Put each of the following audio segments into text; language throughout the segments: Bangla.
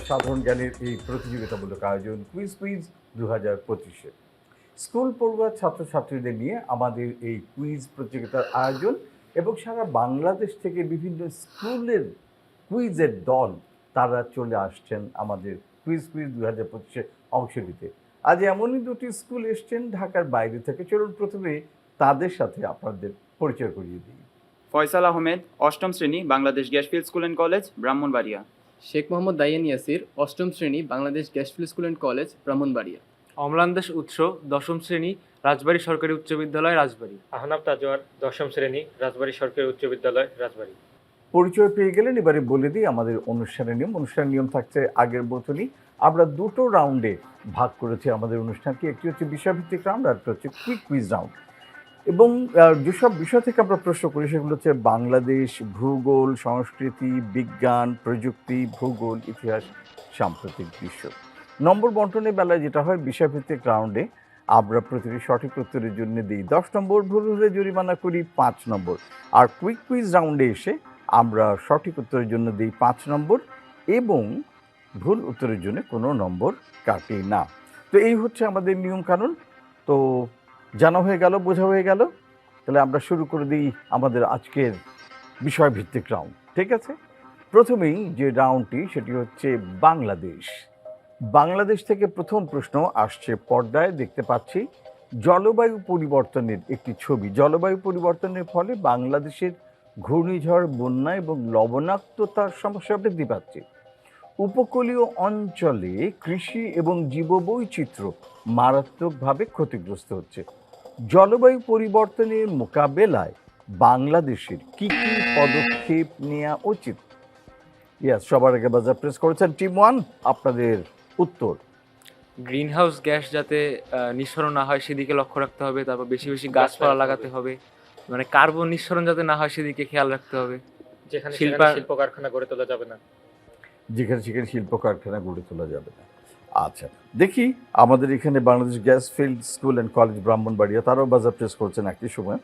সাধারণ জ্ঞানের এই প্রতিযোগিতামূলক আয়োজন কুইজ 2025 স্কুল পড়ুয়া ছাত্রছাত্রীদের নিয়ে আমাদের এই কুইজ প্রতিযোগিতার আয়োজন এবং সারা বাংলাদেশ থেকে বিভিন্ন স্কুলের কুইজের দল তারা চলে আসছেন আমাদের কুইজ 2025 অংশ নিতে। আজ এমনই দুটি স্কুল এসছেন ঢাকার বাইরে থেকে। চলুন প্রথমে তাদের সাথে আপনাদের পরিচয় করিয়ে দিই। ফয়সাল আহমেদ, অষ্টম শ্রেণী, Bangladesh gas field school and college, Brahmanbaria. Sheikh Mohammad Daiyan Yasir, অষ্টম শ্রেণী, Bangladesh gas field school and college, Brahmanbaria. Amlandas Utsho, দশম শ্রেণী, রাজবাড়ী সরকারি উচ্চ বিদ্যালয়, রাজবাড়ী। আহনাব তাজওয়ার, দশম শ্রেণী, রাজবাড়ী সরকারি উচ্চ বিদ্যালয়, রাজবাড়ী। পরিচয় পেয়ে গেলেন, এবারে বলে দিই আমাদের অনুষ্ঠানের নিয়ম থাকছে আগের মতনই। আমরা দুটো রাউন্ডে ভাগ করেছি আমাদের অনুষ্ঠানকে। একটি হচ্ছে বিষয়ভিত্তিক রাউন্ড আর একটা হচ্ছে কুইজ রাউন্ড। এবং যেসব বিষয় থেকে আমরা প্রশ্ন করি সেগুলো হচ্ছে বাংলাদেশ, ভূগোল, সংস্কৃতি, বিজ্ঞান, প্রযুক্তি, ভূগোল, ইতিহাস, সাম্প্রতিক বিশ্ব। নম্বর বন্টনের বেলায় যেটা হয়, বিষয়ভিত্তিক রাউন্ডে আমরা প্রতিটি সঠিক উত্তরের জন্য দিই 10 নম্বর, ভুল হলে জরিমানা করি 5 নম্বর। আর কুইজ রাউন্ডে এসে আমরা সঠিক উত্তরের জন্য দিই 5 নম্বর এবং ভুল উত্তরের জন্য কোনো নম্বর কাটি না। তো এই হচ্ছে আমাদের নিয়মকানুন। তো জানা হয়ে গেল, বোঝা হয়ে গেল। তাহলে আমরা শুরু করে দিই আমাদের আজকের বিষয়ভিত্তিক রাউন্ড। ঠিক আছে, প্রথমেই যে রাউন্ডটি সেটি হচ্ছে বাংলাদেশ। বাংলাদেশ থেকে প্রথম প্রশ্ন আসছে, পর্দায় দেখতে পাচ্ছি জলবায়ু পরিবর্তনের একটি ছবি। জলবায়ু পরিবর্তনের ফলে বাংলাদেশের ঘূর্ণিঝড়, বন্যা এবং লবণাক্ততার সমস্যা বৃদ্ধি পাচ্ছে। উপকূলীয় অঞ্চলে কৃষি এবং জীববৈচিত্র্য মারাত্মকভাবে ক্ষতিগ্রস্ত হচ্ছে। জলবায়ু পরিবর্তনের মোকাবেলায় বাংলাদেশের কি কি পদক্ষেপ নেওয়া উচিত? সবার আগে বাজার প্রেস করেছেন টিম 1, আপনাদের উত্তর। গ্রিন হাউস গ্যাস যাতে নিঃসরণ না হয় সেদিকে লক্ষ্য রাখতে হবে। তারপর বেশি বেশি গাছপালা লাগাতে হবে, মানে কার্বন নিঃসরণ যাতে না হয় সেদিকে খেয়াল রাখতে হবে। যেখানে শিল্প কারখানা গড়ে তোলা যাবে না। যেখানে সেখানে শিল্প কারখানা গড়ে তোলা যাবে না। আচ্ছা, দেখি আমাদের এখানে Bangladesh gas field school and college, Brahmanbaria, তারাও বাজার প্রেস করছেন একই সময়।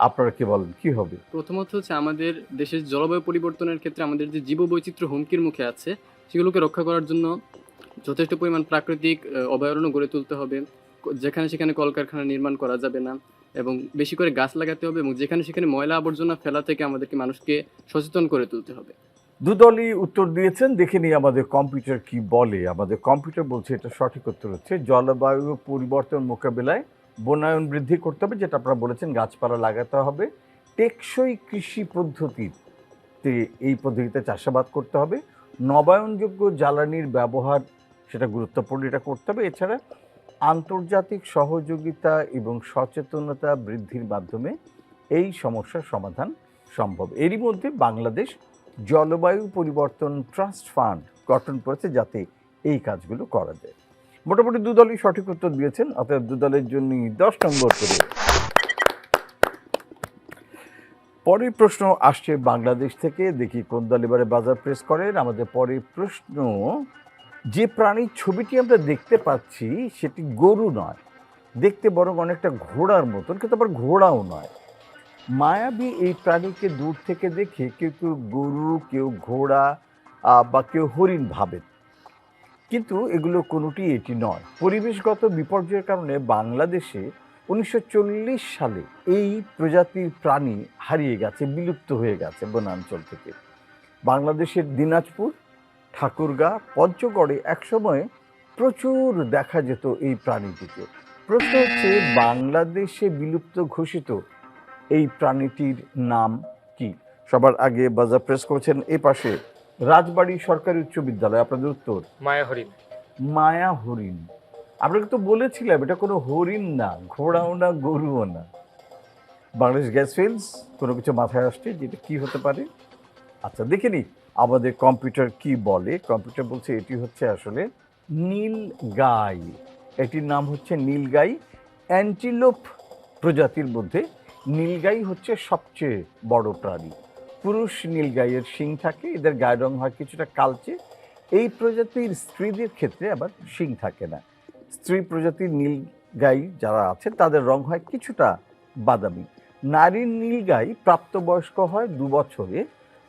আপনারা কি বলেন, কি হবে? প্রথমত হচ্ছে আমাদের দেশের জলবায়ু পরিবর্তনের ক্ষেত্রে আমাদের যে জীববৈচিত্র্য হুমকির মুখে আছে সেগুলোকে রক্ষা করার জন্য যথেষ্ট পরিমাণ প্রাকৃতিক অভয়ারণ্য গড়ে তুলতে হবে। যেখানে সেখানে কলকারখানা নির্মাণ করা যাবে না এবং বেশি করে গাছ লাগাতে হবে এবং যেখানে সেখানে ময়লা আবর্জনা ফেলা থেকে আমাদেরকে মানুষকে সচেতন করে তুলতে হবে। দুদলই উত্তর দিয়েছেন, দেখে নিই আমাদের কম্পিউটার কি বলে। আমাদের কম্পিউটার বলছে এটা সঠিক উত্তর হচ্ছে জলবায়ু পরিবর্তন মোকাবিলায় বনায়ন বৃদ্ধি করতে হবে, যেটা আপনারা বলেছেন, গাছপালা লাগাতে হবে। টেকসই কৃষি পদ্ধতিতে, এই পদ্ধতিতে চাষাবাদ করতে হবে। নবায়নযোগ্য জ্বালানির ব্যবহার সেটা গুরুত্বপূর্ণ, এটা করতে হবে। এছাড়া আন্তর্জাতিক সহযোগিতা এবং সচেতনতা বৃদ্ধির মাধ্যমে এই সমস্যার সমাধান সম্ভব। এরই মধ্যে বাংলাদেশ জলবায়ু পরিবর্তন ট্রাস্ট ফান্ড গঠন করেছে যাতে এই কাজগুলো করা যায়। মোটামুটি দুদলই সঠিক উত্তর দিয়েছেন, অর্থাৎ দুদলের জন্য 10 নম্বর করে। পরের প্রশ্ন আসছে বাংলাদেশ থেকে, দেখি কোন দল এবারে বাজার প্রেস করেন। আমাদের পরের প্রশ্ন, যে প্রাণীর ছবিটি আমরা দেখতে পাচ্ছি সেটি গরু নয়, দেখতে বরং অনেকটা ঘোড়ার মতন, কিন্তু আবার ঘোড়াও নয়। মায়াবী এই প্রাণীকে দূর থেকে দেখে কেউ কেউ গরু, কেউ ঘোড়া বা কেউ হরিণ ভাবেন, কিন্তু এগুলো কোনোটি এটি নয়। পরিবেশগত বিপর্যয়ের কারণে বাংলাদেশে 1940 সালে এই প্রজাতির প্রাণী হারিয়ে গেছে, বিলুপ্ত হয়ে গেছে বনাঞ্চল থেকে। বাংলাদেশের দিনাজপুর, ঠাকুরগাঁ, পঞ্চগড়ে একসময় প্রচুর দেখা যেত এই প্রাণীটিকে। প্রশ্ন হচ্ছে, বাংলাদেশে বিলুপ্ত ঘোষিত এই প্রাণীটির নাম কি? সবার আগে বাজার প্রেস করেছেন এ পাশে রাজবাড়ী সরকারি উচ্চ বিদ্যালয়, আপনাদের উত্তর। মায়া হরিণ। মায়া হরিণ। আপনাকে তো বলেছিলাম এটা কোনো হরিণ না, ঘোড়াও না, গরুও না। বাংলাদেশ গ্যাসফিল্ডস কোনো কিছু মাথায় আসছে যেটা কি হতে পারে? আচ্ছা, দেখে নিই আমাদের কম্পিউটার কি বলে। কম্পিউটার বলছে এটি হচ্ছে আসলে নীলগাই। এটির নাম হচ্ছে নীলগাই। অ্যান্টিলোপ প্রজাতির মধ্যে নীলগাই হচ্ছে সবচেয়ে বড় প্রাণী। পুরুষ নীলগাইয়ের শিং থাকে, এদের গায়ের রং হয় কিছুটা কালচে। এই প্রজাতির স্ত্রীদের ক্ষেত্রে আবার শিং থাকে না। স্ত্রী প্রজাতির নীলগাই যারা আছে তাদের রং হয় কিছুটা বাদামি। নারীর নীলগাই প্রাপ্তবয়স্ক হয় 2 বছরে,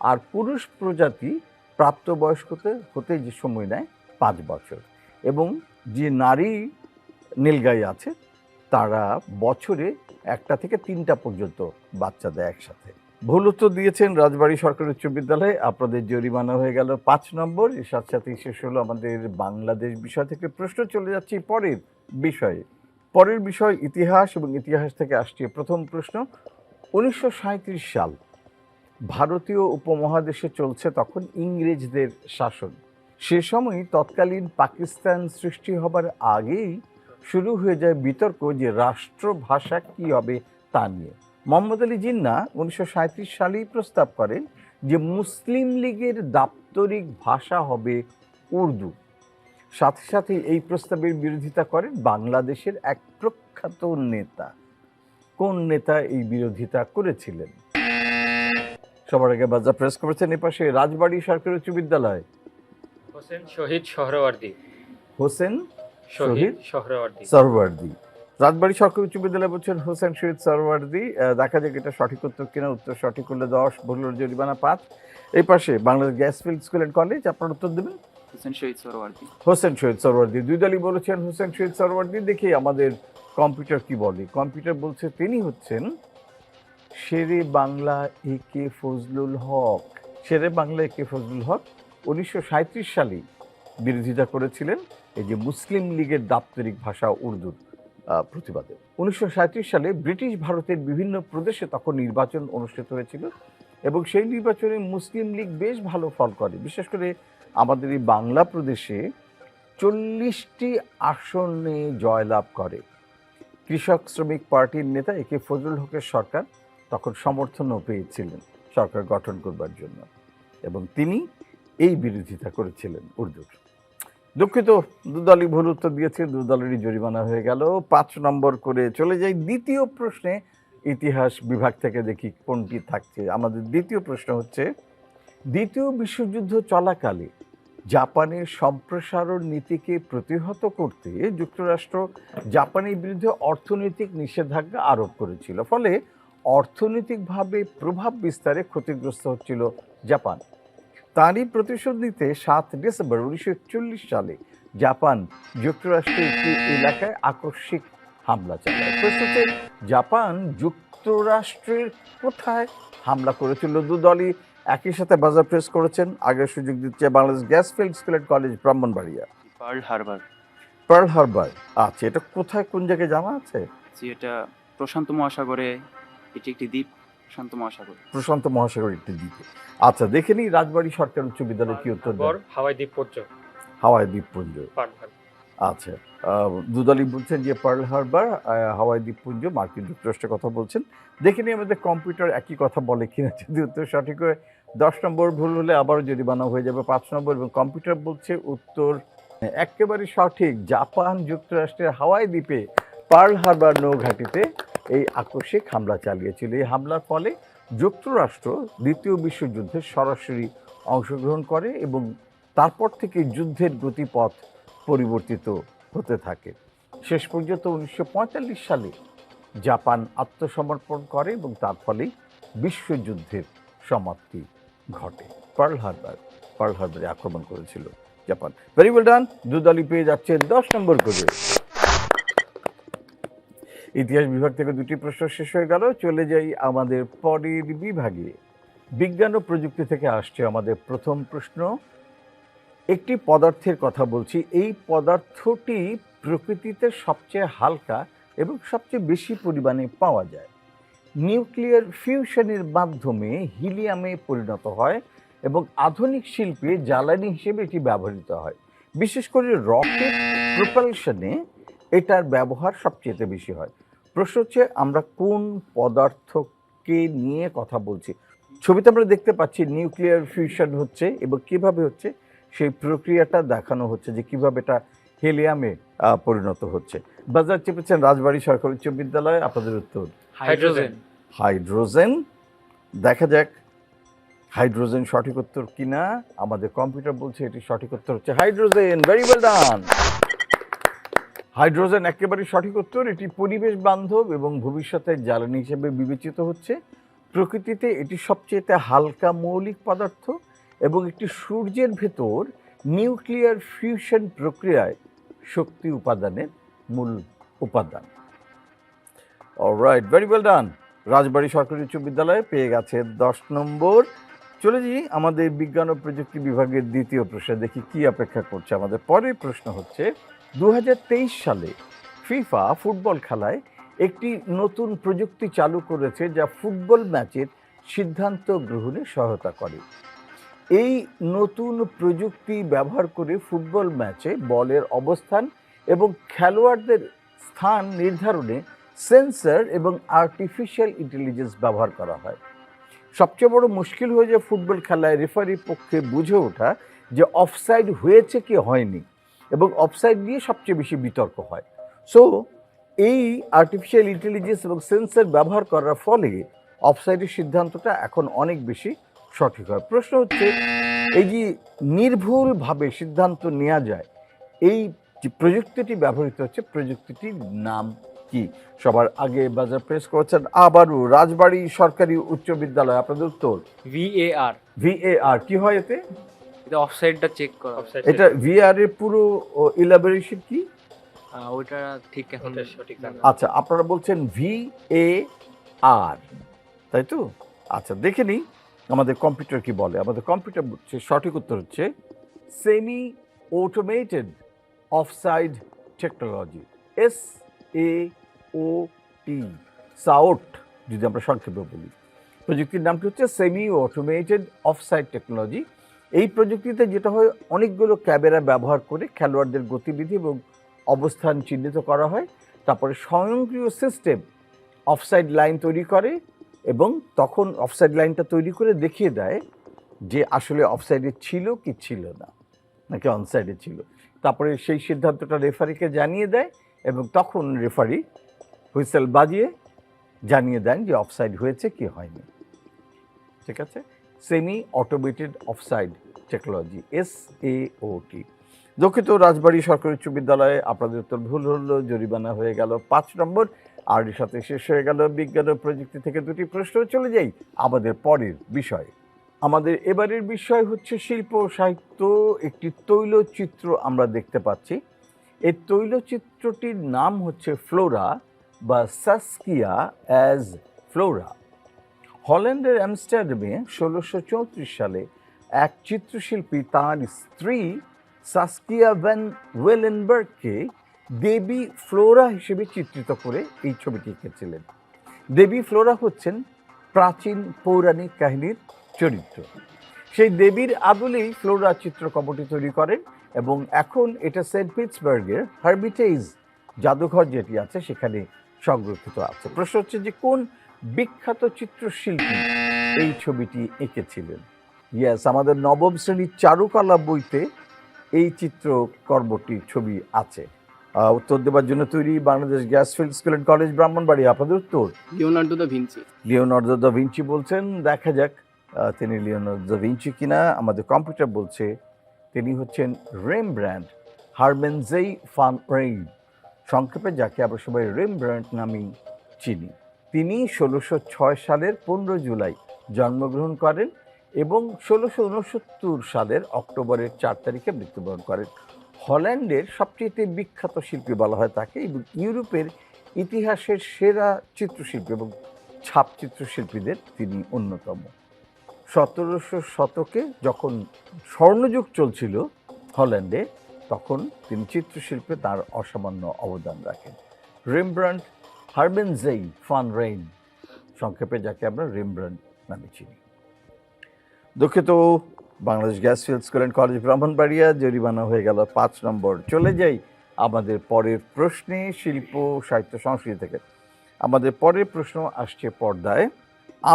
আর পুরুষ প্রজাতি প্রাপ্তবয়স্কতে হতে যে সময় নেয় 5 বছর, এবং যে নারী নীলগাই আছে তারা বছরে 1টা থেকে 3টা পর্যন্ত বাচ্চা দেয় একসাথে। ভুল উত্তর দিয়েছেন রাজবাড়ী সরকারি উচ্চ বিদ্যালয়ে, আপনাদের জরিমানা হয়ে গেল 5 নম্বর। এর সাথে সাথেই শেষ হলো আমাদের বাংলাদেশ বিষয় থেকে প্রশ্ন। চলে যাচ্ছি পরের বিষয়ে। পরের বিষয় ইতিহাস, এবং ইতিহাস থেকে আসছে প্রথম প্রশ্ন। 1937 সাল, ভারতীয় উপমহাদেশে চলছে তখন ইংরেজদের শাসন। সে সময় তৎকালীন পাকিস্তান সৃষ্টি হবার আগেই শুরু হয়ে যায় বিতর্ক যে রাষ্ট্রভাষা কী হবে তা নিয়ে। মোহাম্মদ আলী জিন্নাহ 1937 সালেই প্রস্তাব করেন যে মুসলিম লীগের দাপ্তরিক ভাষা হবে উর্দু। সাথে সাথে এই প্রস্তাবের বিরোধিতা করেন বাংলাদেশের এক প্রখ্যাত নেতা। কোন নেতা এই বিরোধিতা করেছিলেন? সবার আগে বাজা প্রেস করেছেন এপাশে রাজবাড়ী সরকারি উচ্চ বিদ্যালয়, হোসেন শহীদ সোহরাওয়ার্দী। হোসেন শহীদ সোহরাওয়ার্দী। সরওয়ার্দী। রাজবাড়ী সরকারি উচ্চ বিদ্যালয় বলছেন হোসেন শহীদ সরওয়ার্দী। দেখা যাক এটা সঠিক উত্তর কিনা। উত্তর সঠিক করলে 10, ভুল হলে জরিমানা 5। এই পাশে Bangladesh gas field school and college, আপনার উত্তর দেবেন হোসেন শহীদ সোহরাওয়ার্দী। হোসেন শহীদ সরওয়ার্দী। দুই দলই বলেছেন হোসেন শহীদ সরওয়ার্দী। দেখি আমাদের কম্পিউটার কি বলে। কম্পিউটার বলছে তিনি হচ্ছেন শেরে বাংলা এ কে ফজলুল হক। শেরে বাংলা এ কে ফজলুল হক 1937 সালে বিরোধিতা করেছিলেন এই যে মুসলিম লীগের দাপ্তরিক ভাষা উর্দুর প্রতিবাদে। 1937 সালে ব্রিটিশ ভারতের বিভিন্ন প্রদেশে তখন নির্বাচন অনুষ্ঠিত হয়েছিল, এবং সেই নির্বাচনে মুসলিম লীগ বেশ ভালো ফল করে। বিশেষ করে আমাদের এই বাংলা প্রদেশে 40টি আসনে জয়লাভ করে। কৃষক শ্রমিক পার্টির নেতা এ কে ফজলুল হকের সরকার তখন সমর্থনও পেয়েছিলেন সরকার গঠন করবার জন্য, এবং তিনি এই বিরোধিতা করেছিলেন উর্দুর। দুঃখিত, দুদলই ভুল উত্তর দিয়েছে, দুদলেরই জরিমানা হয়ে গেল। 5 নম্বর করে চলে যাই দ্বিতীয় প্রশ্নে। ইতিহাস বিভাগ থেকে দেখি কোনটি থাকছে। আমাদের দ্বিতীয় প্রশ্ন হচ্ছে, দ্বিতীয় বিশ্বযুদ্ধ চলাকালে জাপানের সম্প্রসারণ নীতিকে প্রতিহত করতে যুক্তরাষ্ট্র জাপানের বিরুদ্ধে অর্থনৈতিক নিষেধাজ্ঞা আরোপ করেছিল, ফলে অর্থনৈতিকভাবে প্রভাব বিস্তারে ক্ষতিগ্রস্ত হচ্ছিল জাপান। তারই প্রতিশোধ নিতে 7 ডিসেম্বর 1941 সালে জাপান যুক্তরাষ্ট্রের একটি এলাকায় আকস্মিক হামলা চালায়। প্রশ্ন হচ্ছে, জাপান যুক্তরাষ্ট্রের কোথায় হামলা করেছিল? দুদলই একই সাথে বাজার প্রেস করেছেন। আগের সুযোগ দিচ্ছে Bangladesh gas field school and college, Brahmanbaria. Pearl Harbor. Pearl Harbor, আচ্ছা, এটা কোথায়, কোন জায়গায় জানা আছে? জি, এটা প্রশান্ত মহাসাগরে, এটি একটি দ্বীপ, প্রশান্ত মহাসাগর। প্রশান্ত মহাসাগর একটি দ্বীপে। আচ্ছা, দেখে নিই রাজবাড়ী সরকারি উচ্চ বিদ্যালয় কি উত্তর দেন। হাওয়াই দ্বীপপুঞ্জ। হাওয়াই দ্বীপপুঞ্জ, পার্ল হারবার। আচ্ছা। দুদলই বলছেন যে পার্ল হারবার, হাওয়াই দ্বীপপুঞ্জ, মার্কিন যুক্তরাষ্ট্রের কথা বলছেন। দেখে নিই আমাদের কম্পিউটার একই কথা বলে কিনা। যদি উত্তর সঠিক হয় 10 নম্বর, ভুল হলে আবারও জরিমানা হয়ে যাবে 5 নম্বর। এবং কম্পিউটার বলছে উত্তর একেবারে সঠিক। জাপান যুক্তরাষ্ট্রের হাওয়াই দ্বীপে পার্ল হারবার নৌঘাটিতে এই আকস্মিক হামলা চালিয়েছিল। এই হামলার ফলে যুক্তরাষ্ট্র দ্বিতীয় বিশ্বযুদ্ধে সরাসরি অংশগ্রহণ করে, এবং তারপর থেকে যুদ্ধের গতিপথ পরিবর্তিত হতে থাকে। শেষ পর্যন্ত 1945 সালে জাপান আত্মসমর্পণ করে, এবং তার ফলেই বিশ্বযুদ্ধের সমাপ্তি ঘটে। পার্ল হারবারে আক্রমণ করেছিল জাপান। ভেরি ওয়েল ডান, দুদলই পেয়ে যাচ্ছে 10 নম্বর করে। ইতিহাস বিভাগ থেকে 2টি প্রশ্ন শেষ হয়ে গেল। চলে যাই আমাদের পরের বিভাগে। বিজ্ঞান ও প্রযুক্তি থেকে আসছে আমাদের প্রথম প্রশ্ন। একটি পদার্থের কথা বলছি। এই পদার্থটি প্রকৃতিতে সবচেয়ে হালকা এবং সবচেয়ে বেশি পরিমাণে পাওয়া যায়। নিউক্লিয়ার ফিউশনের মাধ্যমে হিলিয়ামে পরিণত হয়, এবং আধুনিক শিল্পে জ্বালানি হিসেবে এটি ব্যবহৃত হয়। বিশেষ করে রকেট প্রপালশনে এটার ব্যবহার সবচেয়ে বেশি হয়। প্রশ্ন হচ্ছে, আমরা কোন পদার্থকে নিয়ে কথা বলছি? ছবিতে আমরা দেখতে পাচ্ছি নিউক্লিয়ার ফিউশন হচ্ছে, এবং কিভাবে হচ্ছে সেই প্রক্রিয়াটা দেখানো হচ্ছে, যে কিভাবে এটা হেলিয়ামে পরিণত হচ্ছে। বাজার চেপেছেন রাজবাড়ী সরকারি উচ্চ বিদ্যালয়, আপনাদের উত্তর হাইড্রোজেন। হাইড্রোজেন। দেখা যাক হাইড্রোজেন সঠিক উত্তর কিনা। আমাদের কম্পিউটার বলছে এটি সঠিক উত্তর হচ্ছে হাইড্রোজেন। ভেরি ওয়েল ডান, হাইড্রোজেন একেবারে সঠিক উত্তর। এটি পরিবেশ বান্ধব এবং ভবিষ্যতে জ্বালানি হিসেবে বিবেচিত হচ্ছে। প্রকৃতিতে এটি সবচেয়ে হালকা মৌলিক পদার্থ, এবং একটি সূর্যের ভেতর নিউক্লিয়ার ফিউশন প্রক্রিয়ায় শক্তি উপাদানের মূল উপাদান। Alright, very well done. Rajbari সরকারি উচ্চ বিদ্যালয়ে পেয়ে গেছে 10 নম্বর। চলে যাই আমাদের বিজ্ঞান ও প্রযুক্তি বিভাগের দ্বিতীয় প্রশ্ন, দেখি কি অপেক্ষা করছে আমাদের। পরের প্রশ্ন হচ্ছে 2023 সালে ফিফা ফুটবল খেলায় একটি নতুন প্রযুক্তি চালু করেছে যা ফুটবল ম্যাচের সিদ্ধান্ত গ্রহণে সহায়তা করে। এই নতুন প্রযুক্তি ব্যবহার করে ফুটবল ম্যাচে বলের অবস্থান এবং খেলোয়াড়দের স্থান নির্ধারণে সেন্সর এবং আর্টিফিশিয়াল ইন্টেলিজেন্স ব্যবহার করা হয়। সবচেয়ে বড় মুশকিল হয়ে যায় ফুটবল খেলায় রেফারির পক্ষে বুঝে ওঠা যে অফসাইড হয়েছে কি হয়নি, এবং অফসাইড নিয়ে সবচেয়ে বেশি বিতর্ক হয়। সো এই আর্টিফিশিয়াল ইন্টেলিজেন্স এবং সেন্সর ব্যবহার করার ফলে অফসাইডের সিদ্ধান্তটা এখন অনেক বেশি সঠিক হয়। প্রশ্ন হচ্ছে, এই যে নির্ভুলভাবে সিদ্ধান্ত নেওয়া যায়, এই যে প্রযুক্তিটি ব্যবহৃত হচ্ছে, প্রযুক্তিটির নাম কি? সবার আগে বাজার প্রেস করেছেন আবারও রাজবাড়ী সরকারি উচ্চ বিদ্যালয়। আপনাদের উত্তর VAR। VAR কি হয় এতে? এটা অফসাইডটা চেক করা হয়। Offside এটা VAR এর পুরো ইলাবোরেশন কি? ওইটা ঠিক এখন ওটা সঠিক না। আচ্ছা, আপনারা বলছেন VAR, তাই তো? আচ্ছা, দেখে নিই আমাদের কম্পিউটার কি বলে। আমাদের কম্পিউটার বলছে সঠিক উত্তর হচ্ছে semi automated offside technology, SAOT, সাউট যদি আমরা সংক্ষেপে বলি। প্রযুক্তির নামটি হচ্ছে সেমি অটোমেটেড অফসাইড টেকনোলজি। এই প্রযুক্তিতে যেটা হয়, অনেকগুলো ক্যামেরা ব্যবহার করে খেলোয়াড়দের গতিবিধি এবং অবস্থান চিহ্নিত করা হয়। তারপরে স্বয়ংক্রিয় সিস্টেম অফসাইড লাইন তৈরি করে এবং তখন অফসাইড লাইনটা তৈরি করে দেখিয়ে দেয় যে আসলে অফসাইডে ছিল কি ছিল না, নাকি অনসাইডে ছিল। তারপরে সেই সিদ্ধান্তটা রেফারিকে জানিয়ে দেয় এবং তখন রেফারি হুইসেল বাজিয়ে জানিয়ে দেন যে অফসাইড হয়েছে কি হয়নি। ঠিক আছে, semi automated offside technology, SAOT। দুঃখিত, রাজবাড়ী সরকারি উচ্চ বিদ্যালয়ে আপনাদের উত্তর ভুল হলো, জরিমানা হয়ে গেল 5 নম্বর। আর এর সাথে শেষ হয়ে গেল বিজ্ঞান ও প্রযুক্তি থেকে 2টি প্রশ্ন। চলে যাই আমাদের পরের বিষয়। আমাদের এবারের বিষয় হচ্ছে শিল্প ও সাহিত্য। একটি তৈলচিত্র আমরা দেখতে পাচ্ছি। এই তৈলচিত্রটির নাম হচ্ছে ফ্লোরা বা সাস্কিয়া অ্যাজ ফ্লোরা। হল্যান্ডের অ্যামস্টারডামে 1634 সালে এক চিত্রশিল্পী তাঁর স্ত্রী সাস্কিয়া ভ্যান ওয়েলেনবার্গকে দেবী ফ্লোরা হিসেবে চিত্রিত করে এই ছবিটি এঁকেছিলেন। দেবী ফ্লোরা হচ্ছেন প্রাচীন পৌরাণিক কাহিনীর চরিত্র। সেই দেবীর আদলেই ফ্লোরা চিত্রকর্মটি তৈরি করেন এবং এখন এটা সেন্ট পিটসবার্গের হার্মিটেজ জাদুঘর যেটি আছে সেখানে সংরক্ষিত আছে। প্রশ্ন হচ্ছে যে কোন বিখ্যাত চিত্রশিল্পী এই ছবিটি এঁকেছিলেন? ইয়েস, আমাদের নবম শ্রেণীর চারুকলা বইতে এই চিত্রকর্মটির ছবি আছে। উত্তর দেওয়ার জন্য তৈরি Bangladesh gas field school and college Brahmanbari. আপনাদের উত্তর Leonardo da Vinci. Leonardo da Vinci বলছেন, দেখা যাক তিনি লিওনার্দো দা ভিঞ্চি কিনা। আমাদের কম্পিউটার বলছে তিনি হচ্ছেন রেমব্র্যান্ড হারমেনজেই ফান রেইন, সংক্ষেপে যাকে আমরা সবাই রেমব্র্যান্ড নামেই চিনি। তিনি 1606 সালের 15 জুলাই জন্মগ্রহণ করেন এবং 1669 সালের অক্টোবরের 4 তারিখে মৃত্যুবরণ করেন। হল্যান্ডের সবচেয়ে বিখ্যাত শিল্পী বলা হয় তাকে, এবং ইউরোপের ইতিহাসের সেরা চিত্রশিল্পী এবং ছাপ চিত্রশিল্পীদের তিনি অন্যতম। 1700 শতকে যখন স্বর্ণযুগ চলছিল হল্যান্ডে, তখন তিনি চিত্রশিল্পে তার অসামান্য অবদান রাখেন। রেমব্র্যান্ড হারমেনজেই ফান রেইন, সংক্ষেপে যাকে আমরা রেমব্র্যান্ড নামে চিনি। দুঃখিত, Bangladesh gas field school and college Brahmanbaria, জরিমানা হয়ে গেল 5 নম্বর। চলে যাই আমাদের পরের প্রশ্নে শিল্প সাহিত্য সংস্কৃতি থেকে। আমাদের পরের প্রশ্ন আসছে পর্দায়।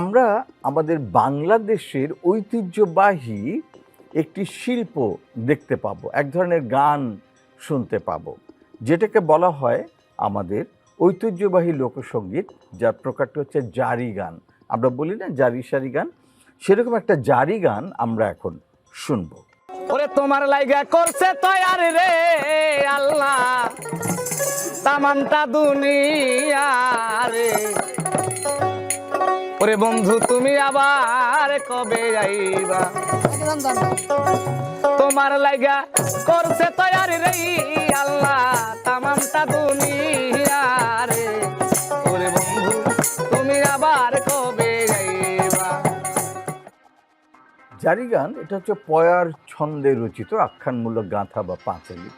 আমরা আমাদের বাংলাদেশের ঐতিহ্যবাহী একটি শিল্প দেখতে পাবো, এক ধরনের গান শুনতে পাবো, যেটাকে বলা হয় আমাদের ঐতিহ্যবাহী লোকসঙ্গীত, যার প্রকারটি হচ্ছে জারি গান। আমরা বলি না জারি সারি গান, সেরকম একটা জারি গান আমরা এখন শুনবো। ওরে তোমার লাইগা করছে তয়ার রে আল্লাহ তামামটা দুনিয়া রে, ওরে বন্ধু তুমি আবার কবে আইবা তোমার লাইগা করছে তৈয়ারি রে আল্লাহ তামামটা দুনিয়া রে ওরে বন্ধু তুমি আবার কবে আইবা। জারি গান এটা হচ্ছে পয়ার ছন্দে রচিত আখ্যানমূলক গাঁথা বা পাঁচালী।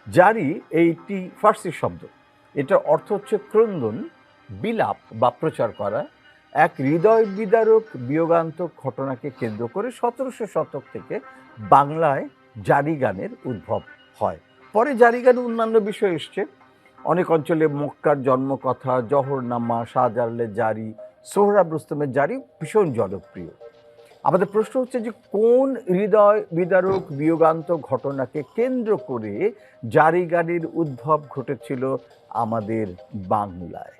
জারি এইটি ফার্সি শব্দ, এটার অর্থ হচ্ছে ক্রন্দন, বিলাপ বা প্রচার করা। এক হৃদয় বিদারক বিয়োগান্তক ঘটনাকে কেন্দ্র করে 1700 শতক থেকে বাংলায় জারি গানের উদ্ভব হয়। পরে জারি গানে অন্যান্য বিষয় এসছে। অনেক অঞ্চলে মক্কার জন্মকথা, জহরনামা, শাহজালালের জারি, সোহরাব রুস্তমের জারি ভীষণ জনপ্রিয়। আমাদের প্রশ্ন হচ্ছে যে কোন হৃদয় বিদারক বিয়োগান্তক ঘটনাকে কেন্দ্র করে জারি গানের উদ্ভব ঘটেছিল আমাদের বাংলায়।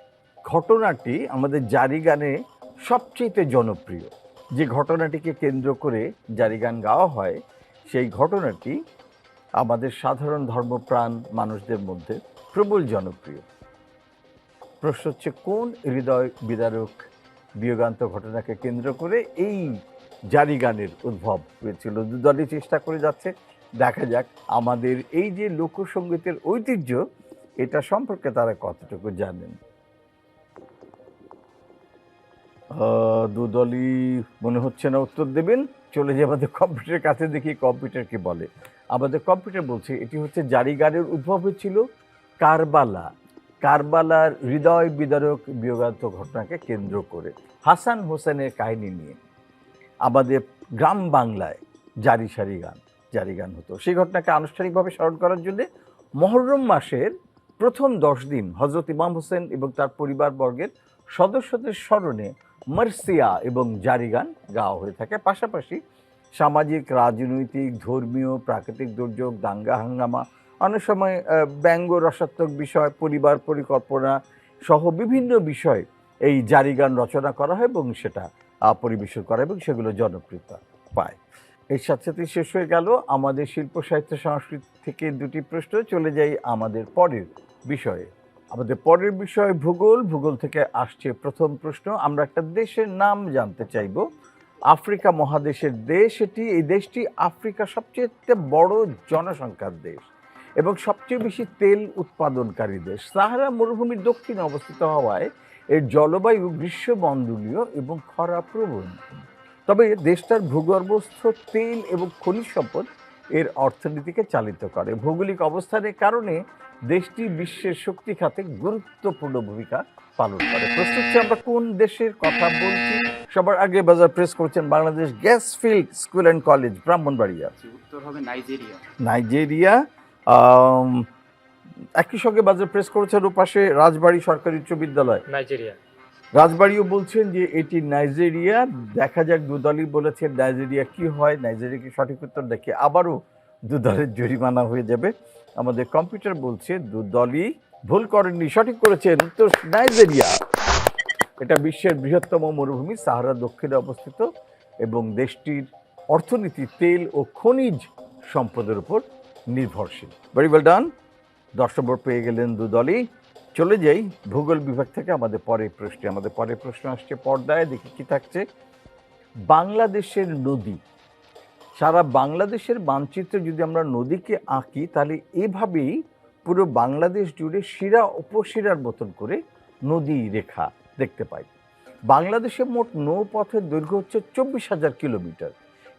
ঘটনাটি আমাদের জারি গানে সবচেয়ে জনপ্রিয়। যে ঘটনাটিকে কেন্দ্র করে জারি গান গাওয়া হয় সেই ঘটনাটি আমাদের সাধারণ ধর্মপ্রাণ মানুষদের মধ্যে প্রবল জনপ্রিয়। প্রশ্ন হচ্ছে কোন হৃদয় বিদারক বিয়োগান্তক ঘটনাকে কেন্দ্র করে এই জারি গানের উদ্ভব হয়েছিল। দুদলই চেষ্টা করে যাচ্ছে, দেখা যাক আমাদের এই যে লোকসঙ্গীতের ঐতিহ্য এটা সম্পর্কে তারা কতটুকু জানেন। দুদলই মনে হচ্ছে না উত্তর দেবেন। চলে যে আমাদের কম্পিউটারের কাছে দেখি কম্পিউটার কি বলে। আমাদের কম্পিউটার বলছে এটি হচ্ছে জারি গানের উদ্ভব হয়েছিল কারবালার হৃদয় বিদারক বিয়োগান্তক ঘটনাকে কেন্দ্র করে, হাসান হোসেনের কাহিনী নিয়ে আমাদের গ্রাম বাংলায় জারি গান হতো। সেই ঘটনাকে আনুষ্ঠানিকভাবে স্মরণ করার জন্য মহররম মাসের প্রথম 10 দিন হজরত ইমাম হোসেন এবং তার পরিবারবর্গের সদস্যদের স্মরণে মার্সিয়া এবং জারি গান গাওয়া হয়ে থাকে। পাশাপাশি সামাজিক, রাজনৈতিক, ধর্মীয়, প্রাকৃতিক দুর্যোগ, দাঙ্গা হাঙ্গামা, অনেক সময় ব্যঙ্গ রসাত্মক বিষয়, পরিবার পরিকল্পনা সহ বিভিন্ন বিষয় এই জারি গান রচনা করা হয় এবং সেটা পরিবেশন করা এবং সেগুলো জনপ্রিয়তা পায়। এর সাথে সাথে শেষ হয়ে গেল আমাদের শিল্প সাহিত্য সংস্কৃতি থেকে 2টি প্রশ্ন। চলে যাই আমাদের পরের বিষয়ে। আমাদের পরের বিষয় ভূগোল থেকে আসছে প্রথম প্রশ্ন। আমরা একটা দেশের নাম জানতে চাইব, আফ্রিকা মহাদেশের দেশ এটি। এই দেশটি আফ্রিকার সবচেয়ে বড় জনসংখ্যার দেশ এবং সবচেয়ে বেশি তেল উৎপাদনকারী দেশ। সাহারা মরুভূমির দক্ষিণে অবস্থিত হওয়ায় এর জলবায়ু গ্রীষ্মমণ্ডলীয় এবং খরাপ্রবণ। তবে দেশটার ভূগর্ভস্থ তেল এবং খনিজ সম্পদ এর অর্থনীতিকে চালিত করে। ভৌগোলিক অবস্থানের কারণে দেশটি বিশ্বের শক্তি খাতে গুরুত্বপূর্ণ ভূমিকা পালন করে। প্রশ্ন হচ্ছে আমরা কোন দেশের কথা বলছি? সবার আগে বাজার প্রেস করছেন Bangladesh gas field school and college, Brahmanbaria. উত্তর হবে নাইজেরিয়া। একই সঙ্গে বাজার প্রেস করেছেন ওপাশে রাজবাড়ী সরকারি উচ্চ বিদ্যালয়, নাইজেরিয়া। রাজবাড়িও বলছেন যে এটি নাইজেরিয়া। দেখা যাক দুদলই বলেছেন নাইজেরিয়া কি হয়। নাইজেরিয়া কি সঠিক উত্তর দেখে আবারও দুদলের জরিমানা হয়ে যাবে। আমাদের কম্পিউটার বলছে দুদলই ভুল করেননি, সঠিক করেছেন উত্তর নাইজেরিয়া। এটা বিশ্বের বৃহত্তম মরুভূমি, সাহারা দক্ষিণে অবস্থিত এবং দেশটির অর্থনীতি তেল ও খনিজ সম্পদের উপর নির্ভরশীল। ভেরি ওয়েল ডান, 10 নম্বর পেয়ে গেলেন দুদলই। চলে যাই ভূগোল বিভাগ থেকে আমাদের পরের প্রশ্নে। আমাদের পরের প্রশ্ন আসছে পর্দায়, দেখি কি থাকছে। বাংলাদেশের নদী, সারা বাংলাদেশের মানচিত্রে যদি আমরা নদীকে আঁকি তাহলে এভাবেই পুরো বাংলাদেশ জুড়ে শিরা উপশিরার মতন করে নদী রেখা দেখতে পাই। বাংলাদেশের মোট নৌপথের দৈর্ঘ্য হচ্ছে 24,000 কিলোমিটার,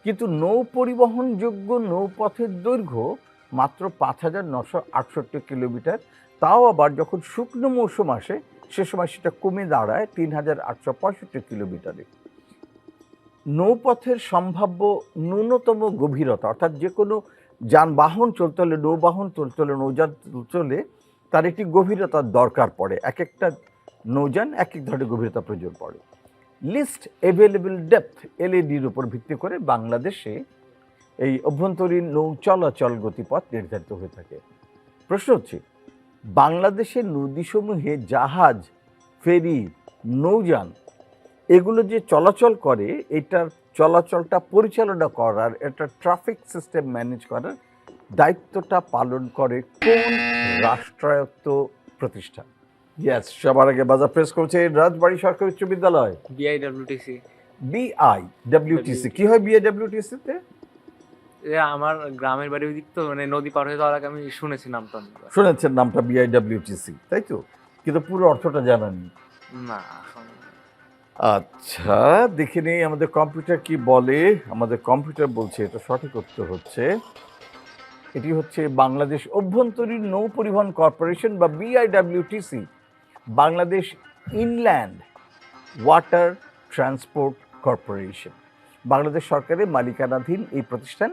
কিন্তু নৌ পরিবহনযোগ্য নৌপথের দৈর্ঘ্য মাত্র 5,968 কিলোমিটার। তাও আবার যখন শুকনো মৌসুম আসে সে সময় সেটা কমে দাঁড়ায় 3,865 কিলোমিটারে। নৌপথের সম্ভাব্য ন্যূনতম গভীরতা, অর্থাৎ যে কোনো যানবাহন চলতে হলে, নৌবাহন চলতে হলে, নৌযান চলতে হলে তার একটি গভীরতার দরকার পড়ে। এক একটা নৌযান এক এক ধরনের গভীরতা প্রয়োজন পড়ে। লিস্ট অ্যাভেলেবল ডেপথ এলএডির উপর ভিত্তি করে বাংলাদেশে এই অভ্যন্তরীণ নৌ চলাচল গতিপথ নির্ধারিত হয়ে থাকে। প্রশ্ন হচ্ছে বাংলাদেশের নদীসমূহে জাহাজ, ফেরি, নৌযান এগুলো যে চলাচল করে, এটার চলাচলটা পরিচালনা করার, এটা ট্রাফিক সিস্টেম ম্যানেজ করার দায়িত্বটা পালন করে কোন রাষ্ট্রায়ত্ত প্রতিষ্ঠান? ইয়েস, সবার আগে বাজার প্রেস করছে রাজবাড়ী সরকারি উচ্চ বিদ্যালয়। বিআইডব্লিউটিসি। BIWTC কি হয় BIWTC তে? আমার গ্রামের বাড়ি ওই দিক তো, মানে নদী পার হয়ে যাওয়ার আগে আমি শুনেছি নামটা। শুনেছেন নামটা BIWTC, তাই তো? কিন্তু পুরো অর্থটা জানা নেই। না। আচ্ছা, দেখে নেই আমাদের কম্পিউটার কি বলে। আমাদের কম্পিউটার বলছে এটা সঠিক উত্তর হচ্ছে, এটি হচ্ছে বাংলাদেশ অভ্যন্তরীণ নৌ পরিবহন কর্পোরেশন বা BIWTC, Bangladesh inland water transport corporation. Bangladesh সরকারের মালিকানাধীন এই প্রতিষ্ঠান,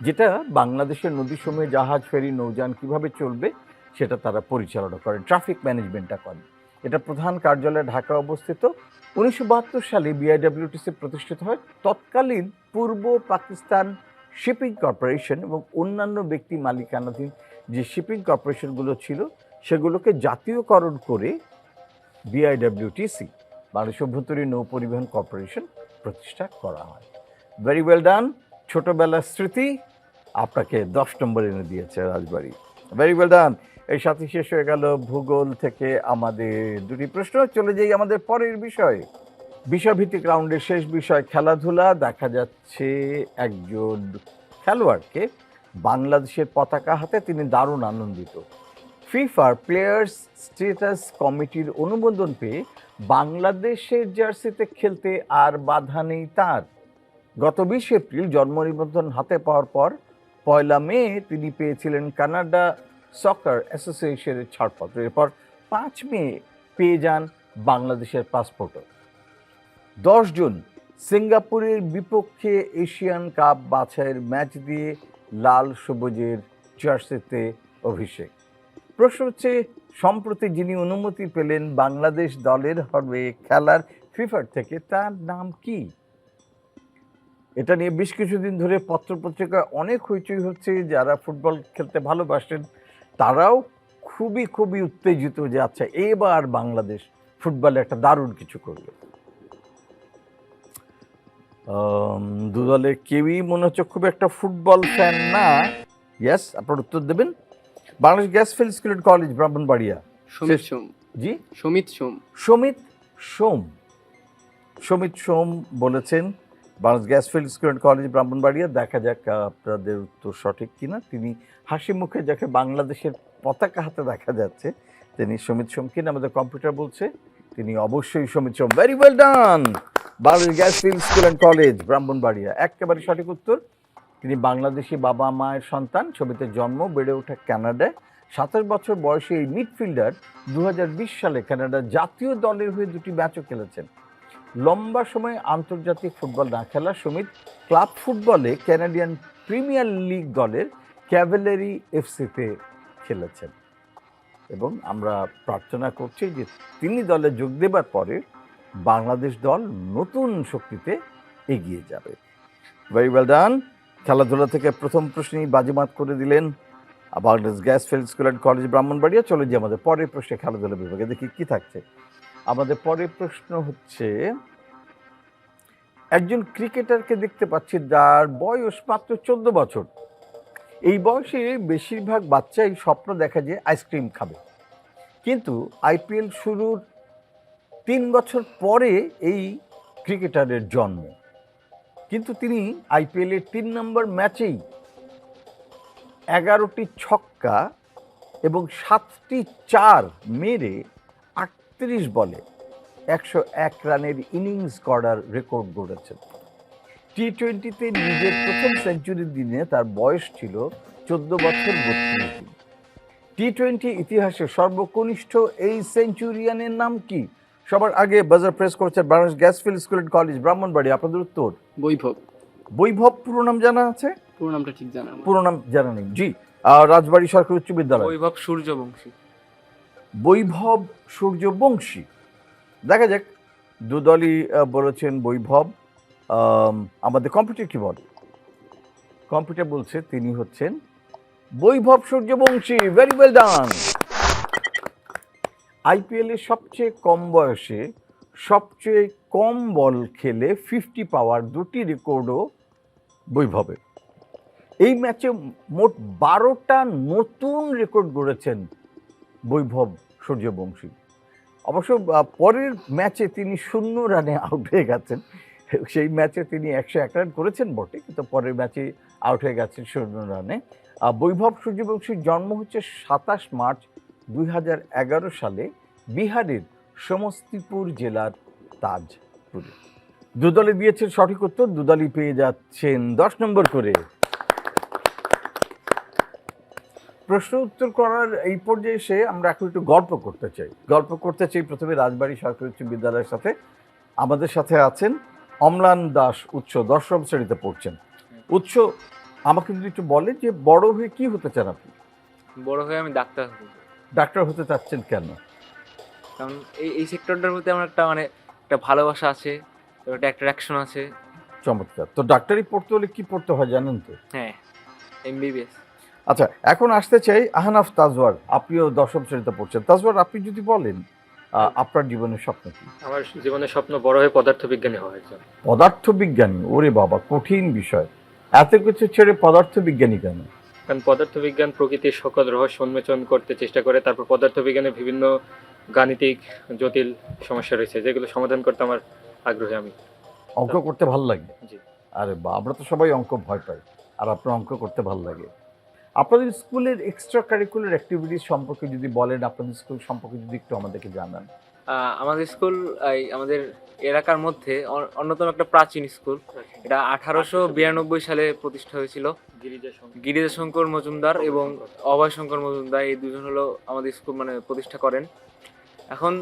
যেটা বাংলাদেশের নদীসমূহে জাহাজ, ফেরি, নৌযান কিভাবে চলবে সেটা তারা পরিচালনা করেন, ট্রাফিক ম্যানেজমেন্টটা করেন। এটা প্রধান কার্যালয় ঢাকা অবস্থিত। 1972 সালে BIWTC প্রতিষ্ঠিত হয়। তৎকালীন পূর্ব পাকিস্তান শিপিং কর্পোরেশন এবং অন্যান্য ব্যক্তি মালিকানাধীন যে শিপিং কর্পোরেশনগুলো ছিল সেগুলোকে জাতীয়করণ করে BIWTC, বাংলাদেশ অভ্যন্তরীণ নৌ পরিবহন কর্পোরেশন প্রতিষ্ঠা করা হয়। ভেরি ওয়েল ডান। ছোটবেলার স্মৃতি আপনাকে 10 নম্বর এনে দিয়েছে রাজবাড়ী। ভেরি ওয়েল ডান। এই সাথে শেষ হয়ে গেল ভূগোল থেকে আমাদের দুটি প্রশ্ন। চলে যাই আমাদের পরের বিষয়ে, বিষয়ভিত্তিক রাউন্ডের শেষ বিষয় খেলাধুলা। দেখা যাচ্ছে একজন খেলোয়াড়কে বাংলাদেশের পতাকা হাতে তিনি দারুণ আনন্দিত। ফিফার প্লেয়ার্স স্ট্যাটাস কমিটির অনুমোদন পেয়ে বাংলাদেশের জার্সিতে খেলতে আর বাধা নেই তার। গত 20 এপ্রিল জন্ম নিবন্ধন হাতে পাওয়ার পর 1 মে তিনি পেয়েছিলেন কানাডা সকার অ্যাসোসিয়েশনের ছাড়পত্র। এরপর 5 মে পেয়ে যান বাংলাদেশের পাসপোর্টও। 10 জুন সিঙ্গাপুরের বিপক্ষে এশিয়ান কাপ বাছাইয়ের ম্যাচ দিয়ে লাল সবুজের জার্সিতে অভিষেক। প্রশ্ন হচ্ছে, সম্প্রতি যিনি অনুমতি পেলেন বাংলাদেশ দলের হয়ে খেলার ফিফার থেকে, তার নাম কি? এটা নিয়ে বেশ কিছুদিন ধরে পত্রপত্রিকায় অনেক হইচই হচ্ছে। যারা ফুটবল খেলতে ভালোবাসেন তারাও খুবই উত্তেজিত যে আচ্ছা এবার বাংলাদেশ ফুটবলে একটা দারুণ কিছু করবে। দু দলের কেউই মনে হচ্ছে খুব একটা ফুটবল ফ্যান না। ইয়েস, আপনার উত্তর দেবেন। Bangladesh gas field school and college Brahmanbaria. Samit Som. জি, সমিত সোম। সমিত সোম বলেছেন Bangladesh gas field school and college Brahmanbaria. দেখা যাক আপনাদের উত্তর সঠিক কিনা। তিনি হাসি মুখে যাকে বাংলাদেশের পতাকা হাতে দেখা যাচ্ছে তিনি সমিত সোম কিনা আমাদের কম্পিউটার বলছে তিনি অবশ্যই Samit Som. Very well done. Bangladesh gas field school and college Brahmanbaria একেবারে সঠিক উত্তর। তিনি বাংলাদেশি বাবা মায়ের সন্তান। সমিতের জন্ম, বেড়ে ওঠা কানাডায়। 27 বছর বয়সে এই মিডফিল্ডার 2020 সালে কানাডার জাতীয় দলের হয়ে 2টি ম্যাচও খেলেছেন। লম্বা সময় আন্তর্জাতিক ফুটবল না খেলা সমিত ক্লাব ফুটবলে ক্যানাডিয়ান প্রিমিয়ার লিগ দলের ক্যাভেলারি এফসিতে খেলেছেন এবং আমরা প্রার্থনা করছি যে তিনি দলে যোগ দেবার পরে বাংলাদেশ দল নতুন শক্তিতে এগিয়ে যাবে। ভেরি ওয়েল ডান। খেলাধুলা থেকে প্রথম প্রশ্নেই বাজিমাত করে দিলেন Bangladesh gas field school and college Brahmanbaria. চলে যাই আমাদের পরের প্রশ্নে খেলাধুলা বিভাগে, দেখি কি থাকছে। আমাদের পরের প্রশ্ন হচ্ছে, একজন ক্রিকেটারকে দেখতে পাচ্ছি যার বয়স মাত্র 14 বছর। এই বয়সে বেশিরভাগ বাচ্চাই স্বপ্ন দেখা যায় আইসক্রিম খাবে, কিন্তু IPL শুরুর 3 বছর পরে এই ক্রিকেটারের জন্ম। কিন্তু তিনি IPL এর 3 নম্বর ম্যাচেই 11টি ছক্কা এবং 7টি 4 মেরে 38 বলে 101 রানের ইনিংস করার রেকর্ড গড়েছেন। T20-তে নিজের প্রথম সেঞ্চুরির দিনে তার বয়স ছিল 14 বছর 32 দিন। T20 ইতিহাসে সর্বকনিষ্ঠ এই সেঞ্চুরিয়ানের নাম কি? সবার আগে বাজার প্রেস করছে Bangladesh gas field school and college Brahmanbaria. আপনাদের উত্তর বৈভব। বৈভব পুরো নাম জানা আছে? পুরো নামটা ঠিক জানা না। পুরো নাম জানা নেই। জি, রাজবাড়ী সরকারি উচ্চ বিদ্যালয়। বৈভব সূর্যবংশী। বৈভব সূর্যবংশী। দেখা যাক, দুদলই বলেছেন বৈভব। আমাদের কম্পিউটার কি বলে? কম্পিউটার বলছে তিনি হচ্ছেন Vaibhav Suryavanshi. Very well done. IPL এর সবচেয়ে কম বয়সে সবচেয়ে কম বল খেলে 50 পাওয়ার 2টি রেকর্ডও বৈভবের। এই ম্যাচে মোট 12টা নতুন রেকর্ড গড়েছেন বৈভব সূর্যবংশী। অবশ্য পরের ম্যাচে তিনি 0 রানে আউট হয়ে গেছেন। সেই ম্যাচে তিনি 101 রান করেছেন বটে, কিন্তু পরের ম্যাচে আউট হয়ে গেছেন 0 রানে। বৈভব সূর্যবংশীর জন্ম হচ্ছে 27 মার্চ 2011 সালে বিহারের সমস্তিপুর জেলার তাজপুরে। দুদলে দিয়েছেন সঠিক উত্তর, দুদলই পেয়ে যাচ্ছেন 10 নম্বর করে। প্রশ্ন উত্তর করার এই পর্যায়ে এসে আমরা এখন একটু গল্প করতে চাই প্রথমে রাজবাড়ী সরকারি উচ্চ বিদ্যালয়ের সাথে। আমাদের সাথে আছেন অম্লান দাস, উচ্চ 10ম শ্রেণীতে পড়ছেন। উচ্চ, আমাকে যদি একটু বলেন যে বড় হয়ে কি হতে চান আপনি? বড় হয়ে আমি ডাক্তার হব। ডাক্তার হতে চাচ্ছেন কেন? কারণ এই সেক্টরটার প্রতি আমার একটা একটা ভালোবাসা আছে, একটা অ্যাট্রাকশন আছে। চমৎকার। তো ডাক্তারি পড়তে হলে কি পড়তে হয় জানেন তো? হ্যাঁ, MBBS। আচ্ছা, এখন আসতে চাই আহনাফ তাজওয়ার, আপনিও 10ম শ্রেণীতে পড়ছেন। তাজওয়ার, আপনি যদি বলেন আপনার জীবনের স্বপ্ন কি? আমার জীবনের স্বপ্ন বড় হয়ে পদার্থবিজ্ঞানী হওয়া একজন। পদার্থবিজ্ঞানী? ওরে বাবা, কঠিন বিষয়। এত কিছু ছেড়ে পদার্থবিজ্ঞানী কেন? কারণ পদার্থবিজ্ঞান প্রকৃতির সকল রহস্য উন্মোচন করতে চেষ্টা করে। তারপর পদার্থবিজ্ঞানের বিভিন্ন গাণিতিক জটিল সমস্যা রয়েছে, যেগুলো সমাধান করতে আমার আগ্রহী আমি। অঙ্ক করতে ভালো লাগে? জি। আরে বা, আমরা তো সবাই অঙ্ক ভয় পাই, আর আপনার অঙ্ক করতে ভালো লাগে। আপনাদের স্কুলের এক্সট্রা কারিকুলার অ্যাক্টিভিটিস সম্পর্কে যদি বলেন, আপনাদের স্কুল সম্পর্কে যদি একটু আমাদেরকে জানান। আমাদের স্কুল আমাদের এলাকার মধ্যে অন্যতম একটা প্রাচীন স্কুল। এটা 1892 সালে প্রতিষ্ঠা হয়েছিল। গিরিজাশঙ্কর মজুমদার এবং অভয়শঙ্কর মজুমদার, এই দুজন হলো আমাদের স্কুল প্রতিষ্ঠা করেন। এখন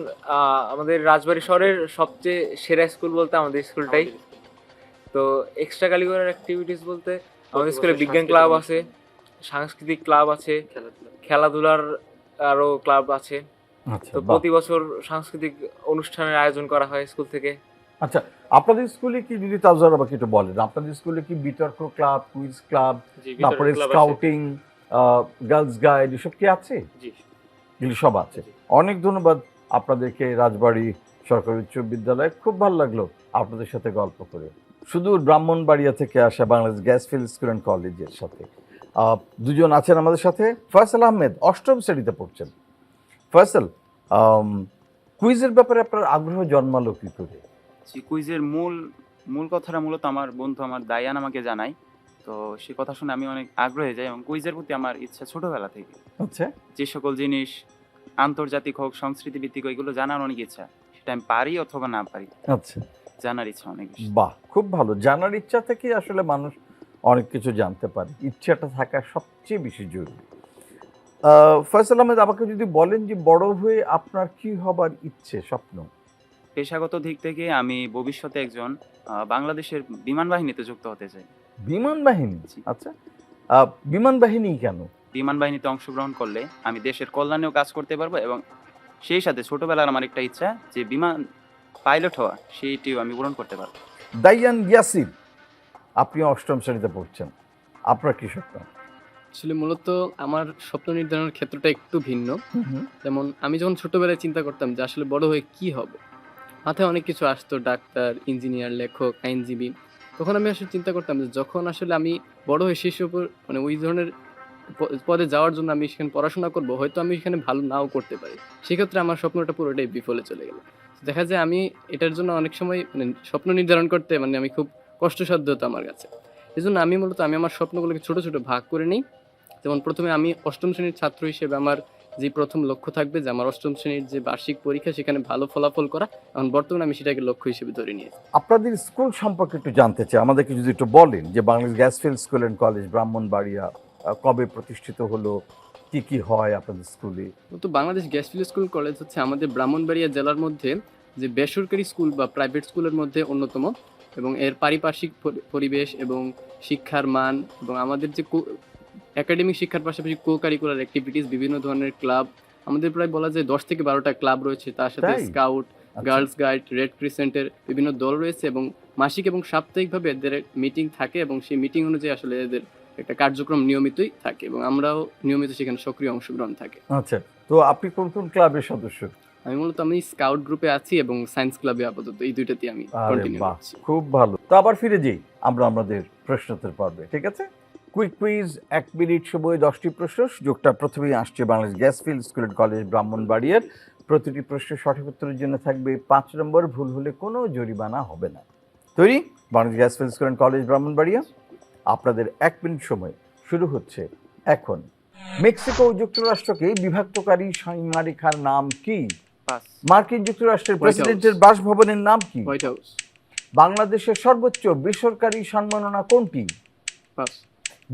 আমাদের রাজবাড়ী শহরের সবচেয়ে সেরা স্কুল বলতে আমাদের স্কুলটাই। তো এক্সট্রা কারিকুলার অ্যাক্টিভিটিস বলতে আমাদের স্কুলে বিজ্ঞান ক্লাব আছে, সাংস্কৃতিক ক্লাব আছে, খেলাধুলার আরো ক্লাব আছে। আচ্ছা, তো প্রতি বছর সাংস্কৃতিক অনুষ্ঠানের আয়োজন করা হয় স্কুল থেকে। আচ্ছা, আপনাদের স্কুলে কি, যদি তাজওয়ার আমাকে একটু বলেন, আপনাদের স্কুলে কি বিতর্ক ক্লাব, কুইজ ক্লাব, তারপরে স্কাউটিং, গার্লস গাইড, এসব কি আছে? জি, এগুলো সব আছে। অনেক ধন্যবাদ আপনাদেরকে, রাজবাড়ী সরকারি উচ্চ বিদ্যালয়। খুব ভালো লাগলো আপনাদের সাথে গল্প করে। সুদূর ব্রাহ্মণবাড়িয়া থেকে আসা Bangladesh gas field school and কলেজের সাথে দুজন আছেন আমাদের সাথে। ফয়সাল আহমেদ 8ম শ্রেণীতে পড়ছেন। ফয়সাল, কুইজের ব্যাপারে আপনার আগ্রহ জন্মালো কি করে? কুইজের মূল কথাটা মূলত আমার বন্ধু আমার দায়ান আমাকে জানায়। তো সে কথা শুনে আমি অনেক আগ্রহী যাই, এবং কুইজের প্রতি আমার ইচ্ছা ছোটবেলা থেকে। আচ্ছা, যে সকল জিনিস আন্তর্জাতিক হোক, সংস্কৃতি ভিত্তিক, এগুলো জানার অনেক ইচ্ছা। সেটা আমি পারি অথবা না পারি, আচ্ছা, জানার ইচ্ছা অনেক বেশি। বাহ, খুব ভালো। জানার ইচ্ছা থেকে আসলে মানুষ অনেক কিছু জানতে পারে। ইচ্ছাটা থাকা সবচেয়ে বেশি জরুরি। ফয়সাল আহমেদ, আমাকে যদি বলেন যে বড় হয়ে আপনার কি হবার ইচ্ছে, স্বপ্ন? পেশাগত দিক থেকে আমি ভবিষ্যতে একজন বাংলাদেশের বিমান বাহিনীতে যুক্ত হতে চাই। বিমান বাহিনী? জি। আচ্ছা, বিমান বাহিনী কেন? বিমান বাহিনীতে অংশগ্রহণ করলে আমি দেশের কল্যাণেও কাজ করতে পারবো, এবং সেই সাথে ছোটবেলার আমার একটা ইচ্ছা যে বিমান পাইলট হওয়া, সেইটিও আমি পূরণ করতে পারবো। দাইয়ান ইয়াসির, আপনি 8ম শ্রেণীতে পড়ছেন, আপনার কি স্বপ্ন? আসলে মূলত আমার স্বপ্ন নির্ধারণের ক্ষেত্রটা একটু ভিন্ন। যেমন আমি যখন ছোটবেলায় চিন্তা করতাম যে আসলে বড় হয়ে কি হব, মাথায় অনেক কিছু আসতো, ডাক্তার, ইঞ্জিনিয়ার, লেখক, আইনজীবী। তখন আমি আসলে চিন্তা করতাম যে যখন আসলে আমি বড় হয়ে শেষ উপর ওই ধরনের পদে যাওয়ার জন্য আমি সেখানে পড়াশোনা করব, হয়তো আমি সেখানে ভালো নাও করতে পারি। সেক্ষেত্রে আমার স্বপ্নটা পুরোটাই বিফলে চলে গেল। দেখা যায় আমি এটার জন্য অনেক সময় স্বপ্ন নির্ধারণ করতে আমি খুব কষ্টসাধ্য হতো আমার কাছে। এই জন্য আমি মূলত আমার স্বপ্নগুলোকে ছোট ছোট ভাগ করে নিই। যেমন প্রথমে আমি 8ম শ্রেণীর ছাত্র হিসেবে আমার যে প্রথম লক্ষ্য থাকবে যে আমার 8ম শ্রেণীর যে বার্ষিক পরীক্ষা, সেখানে ভালো ফলাফল করা। এখন বর্তমানে আমি সেটাকে লক্ষ্য হিসেবে ধরে নিয়েছি। আপনাদের স্কুল সম্পর্কে একটু জানতে চাই, আমাদেরকে যদি একটু বলেন যে Bangladesh gas field school and college Brahmanbaria কবে প্রতিষ্ঠিত হলো, কি কি হয় আপনাদের স্কুলে? তো Bangladesh gas field school college হচ্ছে আমাদের ব্রাহ্মণবাড়িয়া জেলার মধ্যে যে বেসরকারি স্কুল বা প্রাইভেট স্কুলের মধ্যে অন্যতম, এবং এর পারিপার্শ্বিক পরিবেশ এবং শিক্ষার মান এবং আমাদের যে একাডেমিক শিক্ষার পাশাপাশি কো কারিকুলার অ্যাক্টিভিটিস, বিভিন্ন ধরনের ক্লাব, আমাদের প্রায় বলা যায় 10 থেকে 12টা ক্লাব রয়েছে। তার সাথে স্কাউট, গার্লস গাইড, রেড ক্রিসেন্টের বিভিন্ন দল রয়েছে, এবং মাসিক এবং সাপ্তাহিকভাবে এদের মিটিং থাকে, এবং সেই মিটিং অনুযায়ী আসলে এদের একটা কার্যক্রম নিয়মিতই থাকে, এবং আমরাও নিয়মিত সেখানে সক্রিয় অংশগ্রহণ থাকে। আচ্ছা, তো আপনি কোন কোন ক্লাবের সদস্য? আমি স্কাউট গ্রুপে আছি এবং সায়েন্স ক্লাবে আপাতত, এই দুইটাতে আমি কন্টিনিউ করছি। খুব ভালো। তো আবার ফিরে যাই আমরা আমাদের প্রশ্নোত্তর পর্বে, ঠিক আছে? কুইক কুইজ 1 মিনিট সময় 10টি প্রশ্ন। সুযোগটা প্রথমেই আসছে Bangladesh gas field school and college ব্রাহ্মণবাড়িয়ার। প্রতিটি প্রশ্নের সঠিক উত্তরের জন্য থাকবে 5 নম্বর, ভুল হলে কোনো জরিমানা হবে না। তৈরি? Bangladesh gas field school and college Brahmanbaria, আপনাদের 1 মিনিট সময় শুরু হচ্ছে এখন। মেক্সিকো ও যুক্তরাষ্ট্রকে বিভক্তকারী সীমারেখার নাম কি? পাস। মার্কিন যুক্তরাষ্ট্রের হোয়াইট হাউস। প্রেসিডেন্টের বাসভবনের নাম কি? White house. বাংলাদেশের সর্বোচ্চ বেসরকারি সম্মাননা কোনটি? পাস।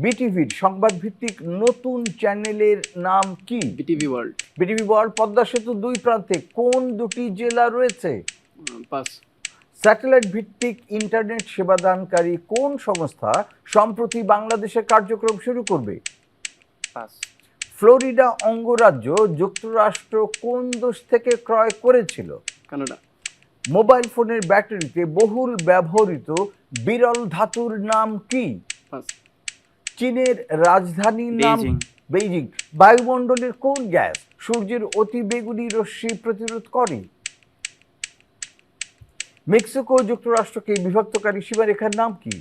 বিটিভির সংবাদ ভিত্তিক নতুন চ্যানেলের নাম কি? BTV world. BTV world Padma সেতু 2 প্রান্তে কোন দুটি জেলা রয়েছে? পাস। স্যাটেলাইট ভিত্তিক ইন্টারনেট সেবাদানকারী কোন সংস্থা সম্প্রতি বাংলাদেশে কার্যক্রম শুরু করবে? পাস। ফ্লোরিডা অঙ্গরাজ্য যুক্তরাষ্ট্র কোন দেশ থেকে ক্রয় করেছিল? কানাডা। মোবাইল ফোনের ব্যাটারিতে বহুল ব্যবহৃত বিরল ধাতুর নাম কি? পাস। চীনের রাজধানীর নাম? বেইজিং। বেইজিং। বায়ুমণ্ডলের কোন গ্যাস সূর্যের অতি বেগুনি রশ্মি প্রতিরোধ করে? মেক্সিকো ও যুক্তরাষ্ট্রকে বিভক্তকারী সীমারেখার নাম কি?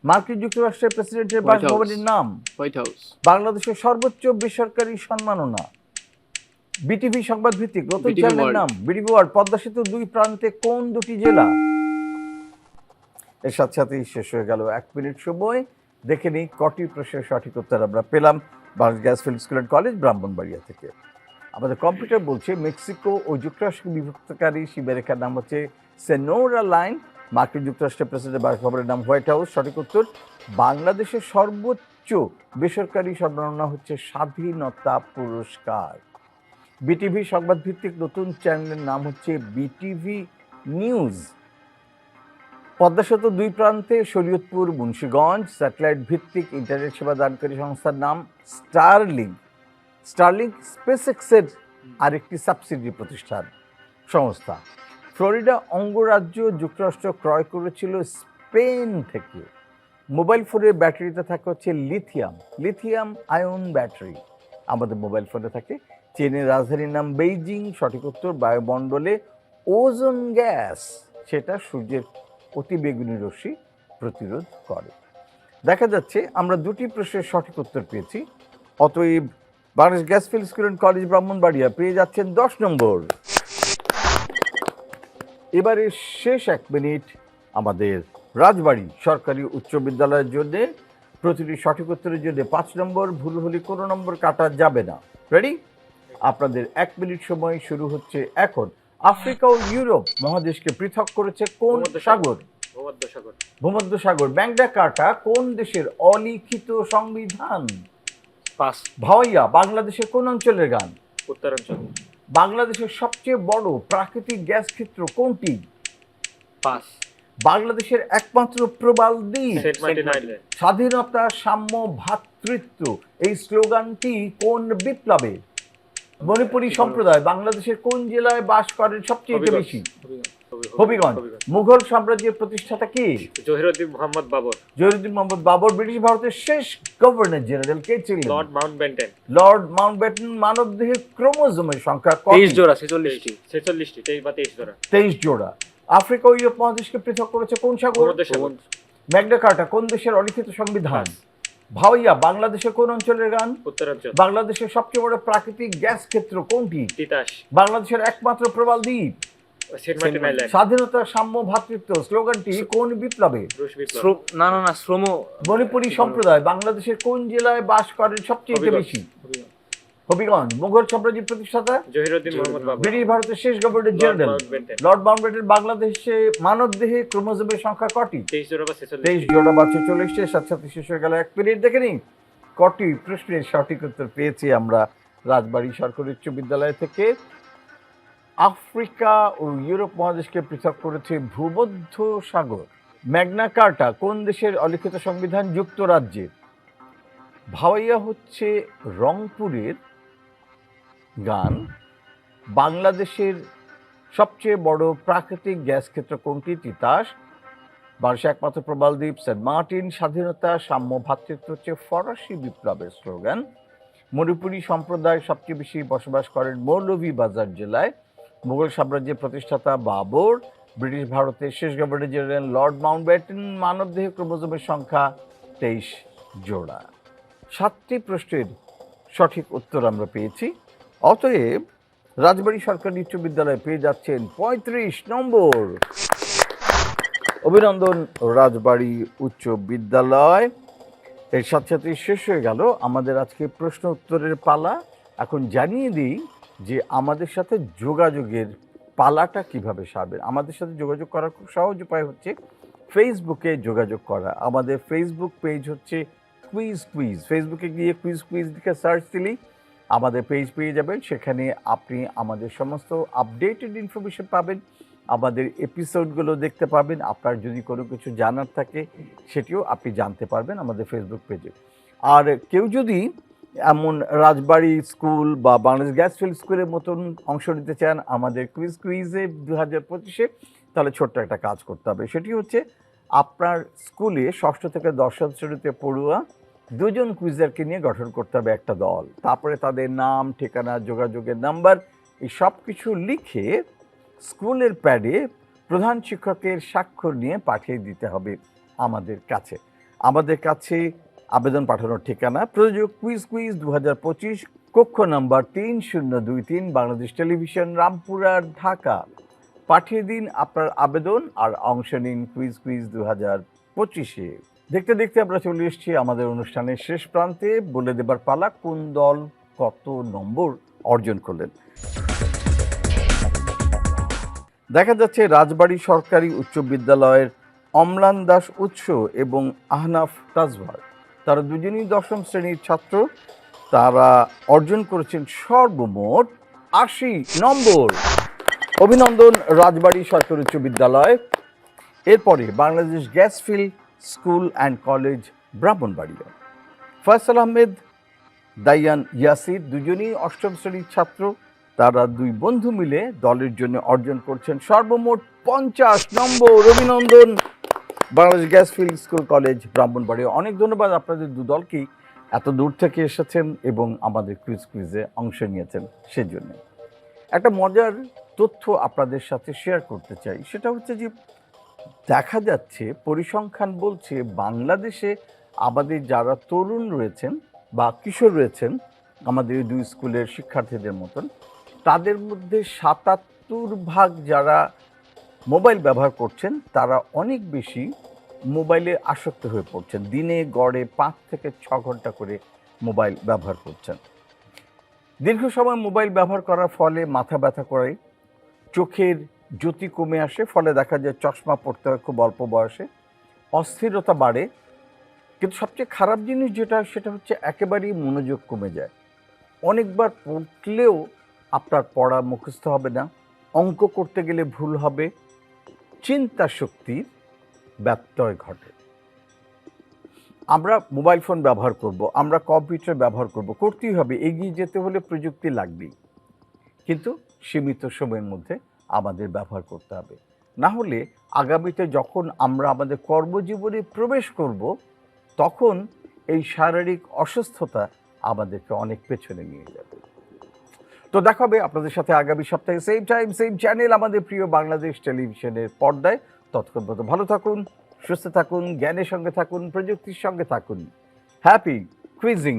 মার্কিন যুক্তরাষ্ট্রের প্রেসিডেন্টের হোয়াইট হাউস। বাসভবনের নাম? White house. বাংলাদেশের সর্বোচ্চ বেসরকারি সম্মাননা? বিটিভি সংবাদ ভিত্তিক নতুন BTV চ্যানেলের ওয়ার্ল্ড। নাম? বিটিভি ওয়ার্ল্ড পদ্মা সেতু 2 প্রান্তে কোন দুটি জেলা? এর সাথে সাথেই শেষ হয়ে গেল 1 মিনিট সময়। দেখে নিই কটি প্রশ্নের সঠিক উত্তর আমরা পেলাম Bangladesh gas field school and college Brahmanbaria থেকে। আমাদের কম্পিউটার বলছে মেক্সিকো ও যুক্তরাষ্ট্রকে বিভক্তকারী সীমারেখার নাম হচ্ছে সেনোরা লাইন। মার্কিন যুক্তরাষ্ট্রের প্রেসিডেন্ট বাসভবনের নাম হোয়াইট হাউস। সঠিক উত্তর। বাংলাদেশের সর্বোচ্চ বেসরকারি সম্মাননা হচ্ছে স্বাধীনতা পুরস্কার। বিটিভি সংবাদ ভিত্তিক নতুন চ্যানেলের নাম হচ্ছে বিটিভি নিউজ। পদ্মা সেতু 2 প্রান্তে শরীয়তপুর মুন্সিগঞ্জ স্যাটেলাইট ভিত্তিক ইন্টারনেট সেবা দানকারী সংস্থার নাম স্টারলিংক। স্টারলিংক স্পেসএক্সের আরেকটি সাবসিডি প্রতিষ্ঠান সংস্থা। ফ্লোরিডা অঙ্গরাজ্য যুক্তরাষ্ট্র ক্রয় করেছিল স্পেন থেকে। মোবাইল ফোনের ব্যাটারিতে থাকে হচ্ছে লিথিয়াম আয়ন ব্যাটারি। আমাদের মোবাইল ফোনে থাকে। চীনের রাজধানীর নাম বেইজিং। সঠিক উত্তর। বায়ুমণ্ডলে ওজোন গ্যাস, সেটা সূর্যের অতি বেগুনি রশ্মি প্রতিরোধ করে। দেখা যাচ্ছে আমরা 2টি প্রশ্নের সঠিক উত্তর পেয়েছি। অতএব Bangladesh gas field school and college Brahmanbaria পেয়ে যাচ্ছেন 10 নম্বর। এবারে শেষ 1 মিনিট আমাদের রাজবাড়ী সরকারি উচ্চ বিদ্যালয়ের জন্য। প্রতিটি সঠিক উত্তরের জন্য 5 নম্বর, ভুল হলে কোনো নম্বর কাটা যাবে না। রেডি? আপনাদের 1 মিনিট সময় শুরু হচ্ছে এখন। আফ্রিকা ও ইউরোপ মহাদেশকে পৃথক করেছে কোন সাগর? ভূমধ্যসাগর। ভূমধ্যসাগর। ম্যাগনা কার্টা কোন দেশের অলিখিত সংবিধান? পাস। ভাওয়াইয়া বাংলাদেশের কোন অঞ্চলের গান? উত্তরাঞ্চল। বাংলাদেশের সবচেয়ে বড় প্রাকৃতিক গ্যাস ক্ষেত্র কোনটি? পাস। বাংলাদেশের একমাত্র প্রবাল দ্বীপ? Saint Martin island. স্বাধীনতা সাম্য ভ্রাতৃত্ব এই স্লোগানটি কোন বিপ্লবে? মণিপুরী সম্প্রদায় বাংলাদেশের কোন জেলায় বাস করেন সবচেয়ে বেশি? হবিগঞ্জ। মুঘল সাম্রাজ্যের প্রতিষ্ঠাতা কে? জহিরুদ্দিন মোহাম্মদ বাবর। জহিরুদ্দিন মোহাম্মদ বাবর। ব্রিটিশ ভারতের শেষ গভর্নর জেনারেল কে ছিলেন? Lord Mountbatten. Lord Mountbatten. মানবদেহের ক্রোমোজোমের সংখ্যা কত? 23 জোড়া, 46টি। 46টি, 23 বা 23 জোড়া। 23 জোড়া। আফ্রিকা ও ইউরোপ মহাদেশকে পৃথক করেছে কোন সাগর? ভূমধ্যসাগর। ম্যাগনা কার্টা কোন দেশের অলিখিত সংবিধান? ভাওয়াইয়া বাংলাদেশের কোন অঞ্চলের গান? উত্তরাঞ্চল। বাংলাদেশের সবচেয়ে বড় প্রাকৃতিক গ্যাস ক্ষেত্র কোনটি? তিতাস। বাংলাদেশের একমাত্র প্রবাল দ্বীপ? Saint Martin island. স্বাধীনতা সাম্য ভ্রাতৃত্ব স্লোগানটি কোন বিপ্লবে? রুশ বিপ্লব। না না না, শ্রম। মণিপুরী সম্প্রদায় বাংলাদেশের কোন জেলায় বাস করেন সবচেয়ে হবিগঞ্জ। বেশি? হবিগঞ্জ। মুঘল সাম্রাজ্যের প্রতিষ্ঠাতা? জহিরুদ্দিন মোহাম্মদ বাবর। ব্রিটিশ ভারতের শেষ governor Lord general? Mountbatten. Lord Mountbatten. বাংলাদেশে মানবদেহে ক্রোমোজোমের সংখ্যা কটি? 23 জোড়া বা 46। 23 জোড়া বা 46। সাথে সাথে শেষ হয়ে গেল 1 মিনিট। দেখে নিন কটি প্রশ্নের সঠিক উত্তর পেয়েছি আমরা রাজবাড়ী সরকারি উচ্চ বিদ্যালয় থেকে। আফ্রিকা ও ইউরোপ মহাদেশকে পৃথক করেছে ভূমধ্য সাগর। ম্যাগনা কার্টা কোন দেশের অলিখিত সংবিধান? যুক্তরাজ্যের। ভাওয়াইয়া হচ্ছে রংপুরের গান। বাংলাদেশের সবচেয়ে বড় প্রাকৃতিক গ্যাস ক্ষেত্র কোনটি? তিতাস। বাংলাদেশের একমাত্র প্রবাল দ্বীপ সেন্ট মার্টিন। স্বাধীনতা সাম্য ভ্রাতৃত্ব হচ্ছে ফরাসি বিপ্লবের স্লোগান। মণিপুরী সম্প্রদায় সবচেয়ে বেশি বসবাস করেন মৌলভীবাজার জেলায়। মুঘল সাম্রাজ্যের প্রতিষ্ঠাতা বাবর। ব্রিটিশ ভারতের শেষ গভর্নর জেনারেল লর্ড মাউন্টব্যাটেন। মানবদেহে ক্রোমোজোমের সংখ্যা 23 জোড়া। 7টি প্রশ্নের সঠিক উত্তর আমরা পেয়েছি। অতএব রাজবাড়ী সরকারি উচ্চ বিদ্যালয়ে পেয়ে যাচ্ছেন 35 নম্বর। অভিনন্দন রাজবাড়ী উচ্চ বিদ্যালয়। এর সাথে সাথে শেষ হয়ে গেল আমাদের আজকে প্রশ্ন উত্তরের পালা। এখন জানিয়ে দিই যে আমাদের সাথে যোগাযোগের পালাটা কিভাবে সারবেন। আমাদের সাথে যোগাযোগ করার খুব সহজ উপায় হচ্ছে ফেসবুকে যোগাযোগ করা। আমাদের ফেসবুক পেজ হচ্ছে কুইজ কুইজ। ফেসবুকে গিয়ে কুইজ কুইজ লিখে সার্চ দিলেই আমাদের পেজ পেয়ে যাবেন। সেখানে আপনি আমাদের সমস্ত আপডেটেড ইনফরমেশন পাবেন, আমাদের এপিসোডগুলো দেখতে পাবেন। আপনার যদি কোনো কিছু জানার থাকে সেটিও আপনি জানতে পারবেন আমাদের ফেসবুক পেজে। আর কেউ যদি এমন রাজবাড়ী স্কুল বা বাংলাদেশ গ্যাস ফিল্ড স্কুলের মতন অংশ নিতে চান আমাদের কুইজ কুইজে 2025-এ, তাহলে ছোট্ট একটা কাজ করতে হবে। সেটি হচ্ছে আপনার স্কুলে 6ষ্ঠ থেকে 10ম শ্রেণীতে পড়ুয়া 2জন কুইজারকে নিয়ে গঠন করতে হবে একটা দল। তারপরে তাদের নাম, ঠিকানা, যোগাযোগের নাম্বার এই সব কিছু লিখে স্কুলের প্যাডে প্রধান শিক্ষকের স্বাক্ষর নিয়ে পাঠিয়ে দিতে হবে আমাদের কাছে। আমাদের কাছে আবেদন পাঠানোর ঠিকানা প্রযোজক কুইজ কুইজ 2025, কক্ষ নাম্বার 3023, বাংলাদেশ টেলিভিশন, রামপুরা, ঢাকা। পাঠিয়ে দিন আপনার আবেদন আর অংশ নিন কুইজ কুইজ 2025-এ। দেখতে দেখতে আমরা চলে এসেছি আমাদের অনুষ্ঠানের শেষ প্রান্তে। বলে দেবার পালা কোন দল কত নম্বর অর্জন করলেন। দেখা যাচ্ছে রাজবাড়ী সরকারি উচ্চ বিদ্যালয়ের অম্লান দাস উৎস এবং আহনাফ তাজভার, তারা দুজনই 10ম শ্রেণীর ছাত্র। তারা অর্জন করেছেন সর্বমোট 80 নম্বর। অভিনন্দন রাজবাড়ী সরকারি উচ্চ বিদ্যালয়। এরপরে Bangladesh gas field school and college Brahmanbaria, Faisal Ahmed, Daiyan Yasir, দুজনই 8ম শ্রেণীর ছাত্র। তারা দুই বন্ধু মিলে দলের জন্য অর্জন করছেন সর্বমোট 50 নম্বর। অভিনন্দন Bangladesh gas field school college Brahmanbaria. অনেক ধন্যবাদ আপনাদের দু দলকেই এত দূর থেকে এসেছেন এবং আমাদের কুইজ কুইজে অংশ নিয়েছেন সেজন্য। একটা মজার তথ্য আপনাদের সাথে শেয়ার করতে চাই। সেটা হচ্ছে যে দেখা যাচ্ছে পরিসংখ্যান বলছে বাংলাদেশে আমাদের যারা তরুণ রয়েছেন বা কিশোর রয়েছেন আমাদের দুই স্কুলের শিক্ষার্থীদের মতন, তাদের মধ্যে 77% যারা মোবাইল ব্যবহার করছেন তারা অনেক বেশি মোবাইলে আসক্ত হয়ে পড়ছেন। দিনে গড়ে 5 থেকে 6 ঘন্টা করে মোবাইল ব্যবহার করছেন। দীর্ঘ সময় মোবাইল ব্যবহার করার ফলে মাথা ব্যথা করে, চোখের জ্যোতি কমে আসে, ফলে দেখা যায় চশমা পড়তে হয় খুব অল্প বয়সে, অস্থিরতা বাড়ে। কিন্তু সবচেয়ে খারাপ জিনিস যেটা সেটা হচ্ছে একেবারেই মনোযোগ কমে যায়। অনেকবার পড়লেও আপনার পড়া মুখস্থ হবে না, অঙ্ক করতে গেলে ভুল হবে, চিন্তা শক্তির ব্যত্যয় ঘটে। আমরা মোবাইল ফোন ব্যবহার করব, আমরা কম্পিউটার ব্যবহার করব, করতেই হবে, এগিয়ে যেতে হলে প্রযুক্তি লাগবেই, কিন্তু সীমিত সময়ের মধ্যে আমাদের ব্যবহার করতে হবে। না হলে আগামীতে যখন আমরা আমাদের কর্মজীবনে প্রবেশ করব তখন এই শারীরিক অসুস্থতা আমাদেরকে অনেক পেছনে নিয়ে যাবে। তো দেখা হবে আপনাদের সাথে আগামী সপ্তাহে সেম টাইম সেম চ্যানেল আমাদের প্রিয় বাংলাদেশ টেলিভিশনের পর্দায়। ততক্ষণ পর্যন্ত ভালো থাকুন, সুস্থ থাকুন, জ্ঞানের সঙ্গে থাকুন, প্রযুক্তির সঙ্গে থাকুন। Happy cuisine.